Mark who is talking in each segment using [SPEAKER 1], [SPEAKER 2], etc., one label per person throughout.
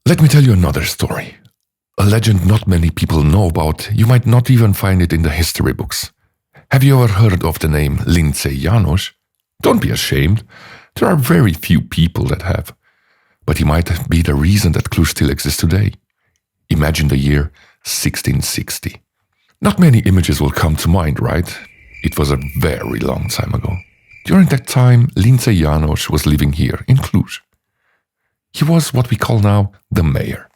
[SPEAKER 1] Let me tell you another story. A legend not many people know about. You might not even find it in the history books. Have you ever heard of the name Lince János? Don't be ashamed. There are very few people that have. But he might be the reason that Cluj still exists today. Imagine the year 1660. Not many images will come to mind, right? It was a very long time ago. During that time, Lince János was living here in Cluj. He was what we call now the mayor.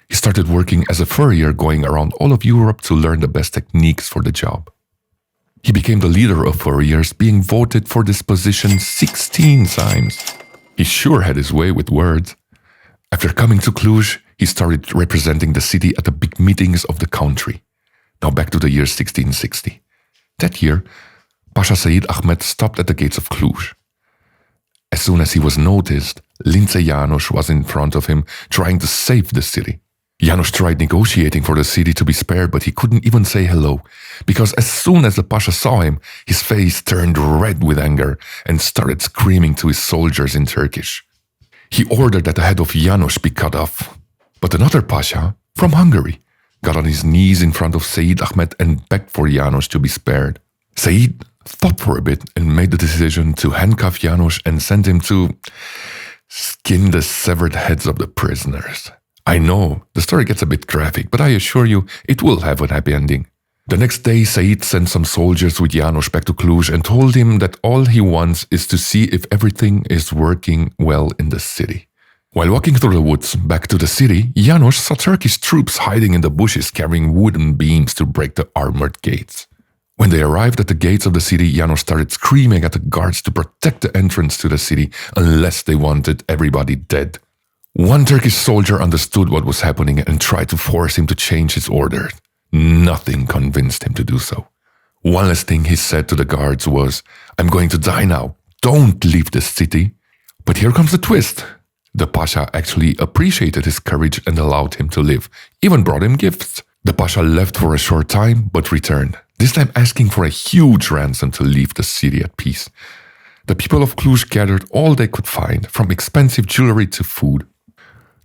[SPEAKER 1] He started working as a furrier, going around all of Europe to learn the best techniques for the job. He became the leader of furriers, being voted for this position 16 times. He sure had his way with words. After coming to Cluj, he started representing the city at the big meetings of the country. Now back to the year 1660. That year, Pasha Said Ahmed stopped at the gates of Cluj. As soon as he was noticed, Lince János was in front of him, trying to save the city. János tried negotiating for the city to be spared, but he couldn't even say hello, because as soon as the Pasha saw him, his face turned red with anger and started screaming to his soldiers in Turkish. He ordered that the head of János be cut off. But another Pasha, from Hungary, got on his knees in front of Said Ahmed and begged for János to be spared. Said thought for a bit and made the decision to handcuff János and send him to skin the severed heads of the prisoners. I know, the story gets a bit graphic, but I assure you, it will have a happy ending. The next day, Said sent some soldiers with János back to Cluj and told him that all he wants is to see if everything is working well in the city. While walking through the woods back to the city, János saw Turkish troops hiding in the bushes carrying wooden beams to break the armored gates. When they arrived at the gates of the city, János started screaming at the guards to protect the entrance to the city unless they wanted everybody dead. One Turkish soldier understood what was happening and tried to force him to change his order. Nothing convinced him to do so. One last thing he said to the guards was, "I'm going to die now. Don't leave the city." But here comes the twist. The Pasha actually appreciated his courage and allowed him to live, even brought him gifts. The Pasha left for a short time, but returned, this time asking for a huge ransom to leave the city at peace. The people of Cluj gathered all they could find, from expensive jewelry to food.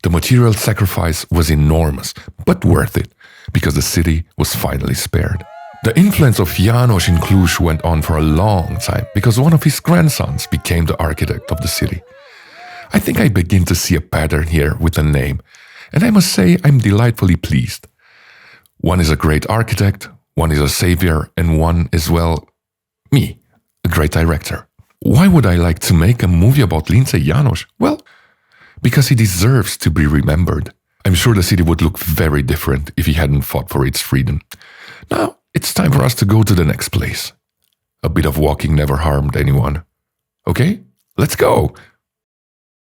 [SPEAKER 1] The material sacrifice was enormous, but worth it, because the city was finally spared. The influence of János in Cluj went on for a long time, because one of his grandsons became the architect of the city. I think I begin to see a pattern here with the name, and I must say I'm delightfully pleased. One is a great architect, one is a savior, and one is, well, me, a great director. Why would I like to make a movie about Lince János? Well, because he deserves to be remembered. I'm sure the city would look very different if he hadn't fought for its freedom. Now, it's time for us to go to the next place. A bit of walking never harmed anyone. Okay, let's go!